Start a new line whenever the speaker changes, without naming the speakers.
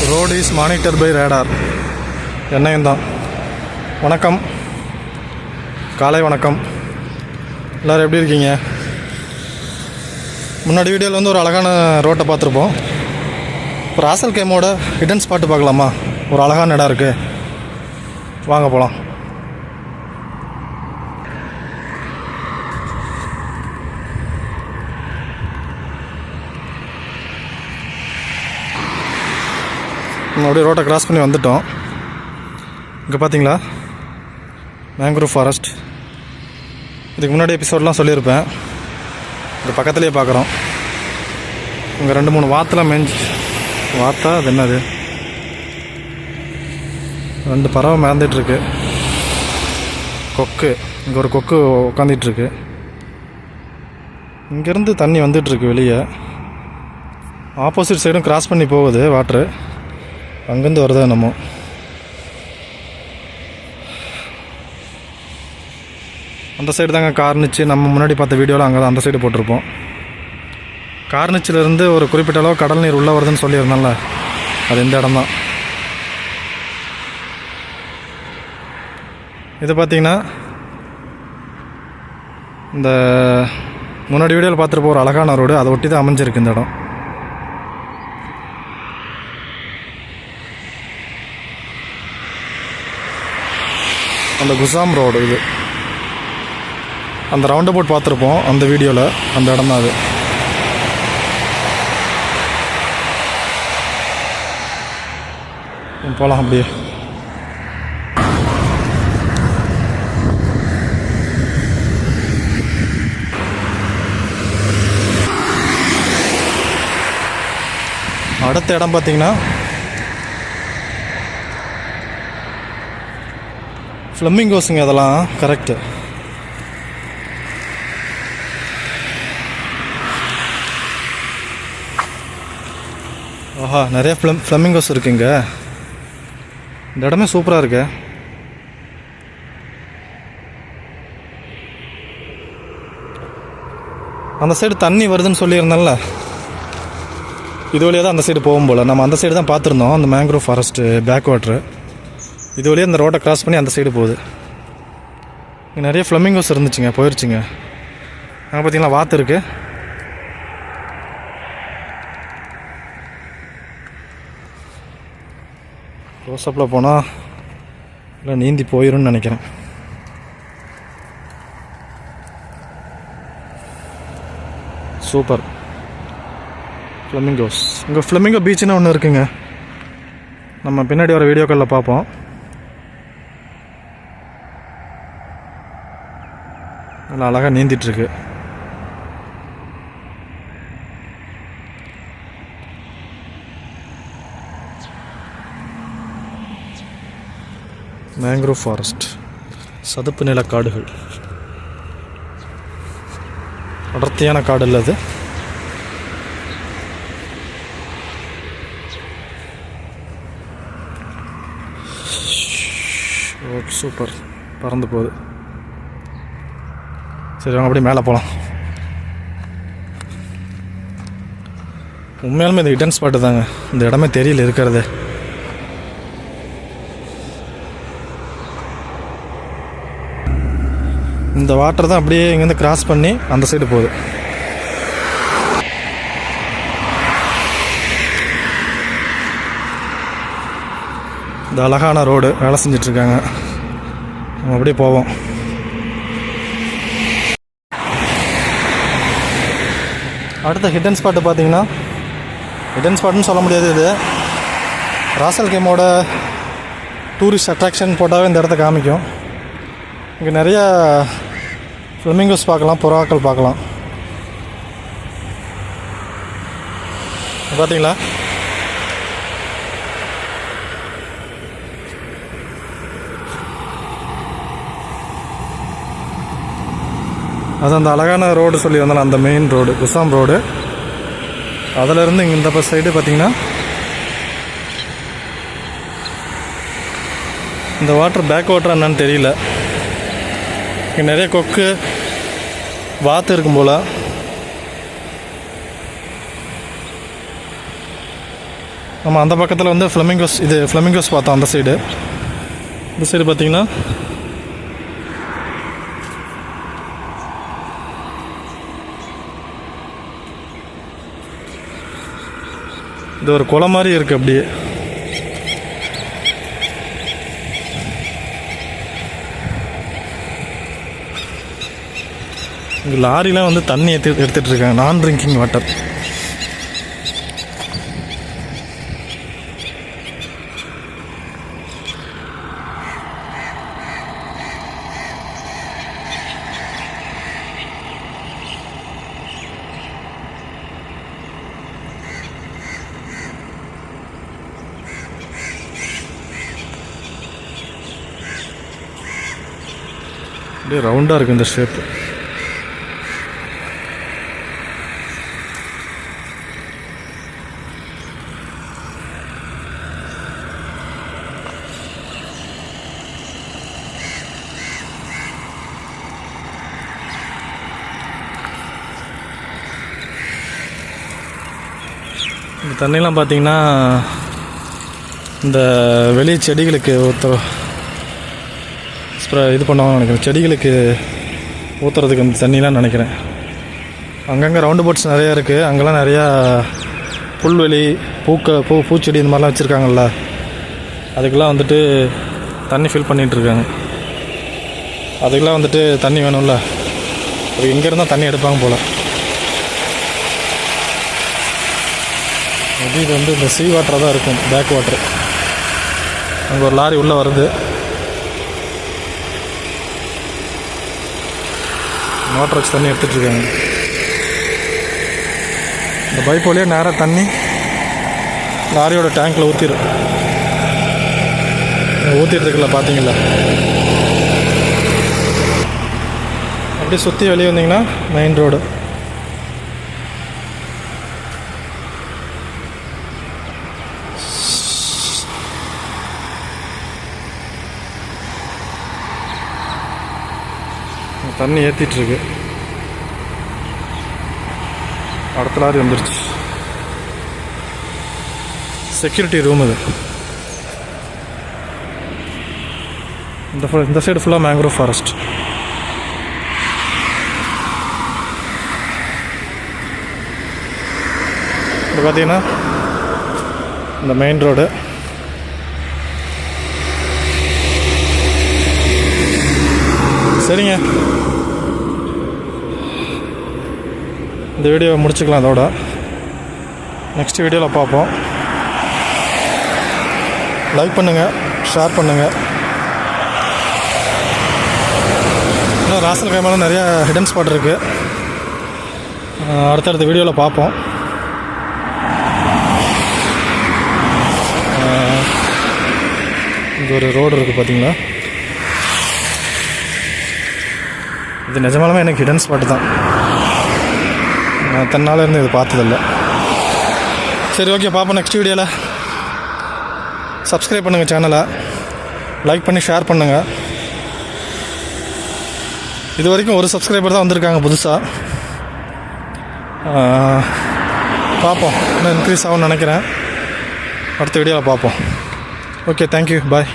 Road is monitor by radar. என்னையும் தான். வணக்கம், காலை வணக்கம். எல்லோரும் எப்படி இருக்கீங்க? முன்னாடி வீடியோவில் வந்து ஒரு அழகான ரோட்டை பார்த்துருப்போம். இப்போ ராசல் கேமோட ஹிடன் ஸ்பாட்டு பார்க்கலாமா? ஒரு அழகான இடம் இருக்குது, வாங்க போகலாம். அப்படியே ரோட்டை கிராஸ் பண்ணி வந்துட்டோம். இங்கே பார்த்தீங்களா, மேங்க்ரோவ் ஃபாரஸ்ட். இதுக்கு முன்னாடி எபிசோடெலாம் சொல்லியிருப்பேன். இங்கே பக்கத்துலேயே பார்க்குறோம். இங்கே 2-3 வாத்தெலாம் வாத்தா அது என்னது, 2 பறவை மிதந்துட்டுருக்கு. கொக்கு, இங்கே ஒரு கொக்கு உட்காந்துட்டுருக்கு. இங்கேருந்து தண்ணி வந்துட்டுருக்கு வெளியே. ஆப்போசிட் சைடும் கிராஸ் பண்ணி போகுது வாட்ரு. அங்கேருந்து வருது என்னமோ. அந்த சைடு தாங்க கார்னிச்சு. நம்ம முன்னாடி பார்த்த வீடியோவில் அங்கே தான் அந்த சைடு போட்டிருப்போம். கார்னிச்சிலேருந்து ஒரு குறிப்பிட்ட அளவு கடல் நீர் உள்ளே வருதுன்னு சொல்லியிருந்தால, அது இந்த இடம் தான். இது பார்த்திங்கன்னா இந்த முன்னாடி வீடியோவில் பார்த்துருப்போம் ஒரு அழகான ரோடு, அதை ஒட்டி தான் அமைஞ்சிருக்கு இந்த இடம். அந்த குசாம் ரோடு இது. அந்த ரவுண்ட் அபவுட் பார்த்துருப்போம் அந்த வீடியோவில், அந்த இடம் தான் அது. போகலாம் அப்படியே. அடுத்த இடம் பார்த்தீங்கன்னா ஃப்ளமிங்கோஸுங்க. அதெல்லாம் கரெக்டு. ஆஹா, நிறைய ஃப்ளமிங்கோஸ் இருக்குங்க. இந்த இடமே சூப்பராக இருக்கு. அந்த சைடு தண்ணி வருதுன்னு சொல்லியிருந்தேன்ல, இது வழியாக தான் அந்த சைடு போகும் போல். நம்ம அந்த சைடு தான் பார்த்துருந்தோம், அந்த மேங்க்ரோவ் ஃபாரஸ்ட்டு பேக் வாட்ரு. இது வழியாக அந்த ரோட்டை கிராஸ் பண்ணி அந்த சைடு போகுது. இங்கே நிறைய ஃப்ளமிங்கோஸ் இருந்துச்சுங்க, போயிடுச்சுங்க. அங்கே பார்த்தீங்கன்னா வாத்து இருக்குது. ரோசப்பில் போனால் இல்லை நீந்தி போயிடும்னு நினைக்கிறேன். Super flamingos. இங்கே ஃப்ளமிங்கோ பீச்சுன்னு ஒன்று இருக்குங்க. நம்ம பின்னாடி வர வீடியோக்களில் பார்ப்போம். நல்லா அழகாக நீந்திட்டுருக்கு. மேங்க்ரோவ் ஃபாரஸ்ட், சதுப்பு நில காடுகள். அடர்த்தியான காடு இல்லை அது. சூப்பர், பறந்து போகுது. சரி, அவங்க அப்படியே மேலே போகலாம். உண்மையாலுமே இந்த ஹிடன் ஸ்பாட்டு தாங்க. இந்த இடமே தெரியல இருக்கிறது. இந்த வாட்டர் தான் அப்படியே இங்கேருந்து கிராஸ் பண்ணி அந்த சைடு போகுது. இந்த அழகான ரோடு வேலை செஞ்சிட்ருக்காங்க. நம்ம அப்படியே போவோம். அடுத்த ஹிடன் ஸ்பாட்டு பார்த்தீங்கன்னா, ஹிடன் ஸ்பாட்னு சொல்ல முடியாது, இது ராசல் கேமோட டூரிஸ்ட் அட்ராக்ஷன் போட்டாவே இந்த இடத்த காமிக்கும். இங்கே நிறையா ஃப்ளமிங்கோஸ் பார்க்கலாம், புறாக்கள் பார்க்கலாம். பார்த்தீங்களா, அது அந்த அழகான ரோடு சொல்லி வந்தாலும் அந்த மெயின் ரோடு குசாம் ரோடு. அதிலேருந்து இங்கே இந்த சைடு பார்த்திங்கன்னா இந்த வாட்டர் பேக் வாட்டர் என்னன்னு தெரியல. இங்கே நிறைய கொக்கு வாத்து இருக்கும் போல். நம்ம அந்த பக்கத்தில் வந்து ஃப்ளமிங்கோஸ் பார்த்தோம் அந்த சைடு. இந்த சைடு பார்த்தீங்கன்னா இது ஒரு குளம் மாதிரி இருக்குது. அப்படியே இங்கே லாரிலாம் வந்து தண்ணி எடுத்துகிட்டு இருக்காங்க, நான் ட்ரிங்கிங் வாட்டர். அப்படியே ரவுண்டாக இருக்குது இந்த ஷேப்பு. இந்த தண்ணிலாம் பார்த்தீங்கன்னா இந்த வெளி செடிகளுக்கு இது பண்ணுவாங்கன்னு நினைக்கிறேன். செடிகளுக்கு ஊற்றுறதுக்கு அந்த தண்ணிலாம் நினைக்கிறேன். அங்கங்கே ரவுண்டு போட்ஸ் நிறையா இருக்குது. அங்கெல்லாம் நிறையா புல்வெளி, பூச்செடி இந்த மாதிரிலாம் வச்சுருக்காங்கல்ல, அதுக்கெல்லாம் வந்துட்டு தண்ணி ஃபில் பண்ணிகிட்ருக்காங்க. அதுக்கெல்லாம் வந்துட்டு தண்ணி வேணும்ல, அது எங்கேருந்தால் தண்ணி எடுப்பாங்க போல். மேபி இது வந்து இந்த சீ வாட்டராக தான் இருக்கும், பேக் வாட்டர். அங்கே ஒரு லாரி உள்ளே வருது. வாட்டர் வச்சு தண்ணி எடுத்துகிட்ருக்காங்க. இந்த பைப் வழியாக நேராக தண்ணி லாரியோட டேங்க்கில் ஊற்றிட்டுருக்குல்ல, பார்த்தீங்களா? அப்படியே சுற்றி வெளியே வந்தீங்கன்னா மெயின் ரோடு. தண்ணி ஏற்றிட்டுருக்கு. அடுத்த லாரி வந்துருச்சு. செக்யூரிட்டி ரூம் இது. இந்த சைடு ஃபுல்லாக மேங்க்ரோவ் ஃபாரஸ்ட். இப்போ பார்த்தீங்கன்னா இந்த மெயின் ரோடு. சரிங்க, இந்த வீடியோவை முடிச்சுக்கலாம். அதோட நெக்ஸ்ட் வீடியோவில் பார்ப்போம். லைக் பண்ணுங்கள், ஷேர் பண்ணுங்கள். இன்னும் ராசல் கைமாவில் நிறையா ஹிடன் ஸ்பாட் இருக்குது. அடுத்தடுத்த வீடியோவில் பார்ப்போம். இங்கே ஒரு ரோடு இருக்குது பார்த்தீங்களா? இது நிஜமாலுமே எனக்கு ஹிடன் ஸ்பாட்டு தான். நான் தன்னால் இருந்து இது பார்த்ததில்ல. சரி, ஓகே, பார்ப்போம் நெக்ஸ்ட் வீடியோவில். சப்ஸ்கிரைப் பண்ணுங்கள் சேனலை, லைக் பண்ணி ஷேர் பண்ணுங்கள். இது வரைக்கும் ஒரு சப்ஸ்கிரைபர் தான் வந்திருக்காங்க புதுசாக. பார்ப்போம், இன்னும் இன்க்ரீஸ் ஆகும்னு நினைக்கிறேன். அடுத்த வீடியோவில் பார்ப்போம். ஓகே, தேங்க்யூ, பாய்.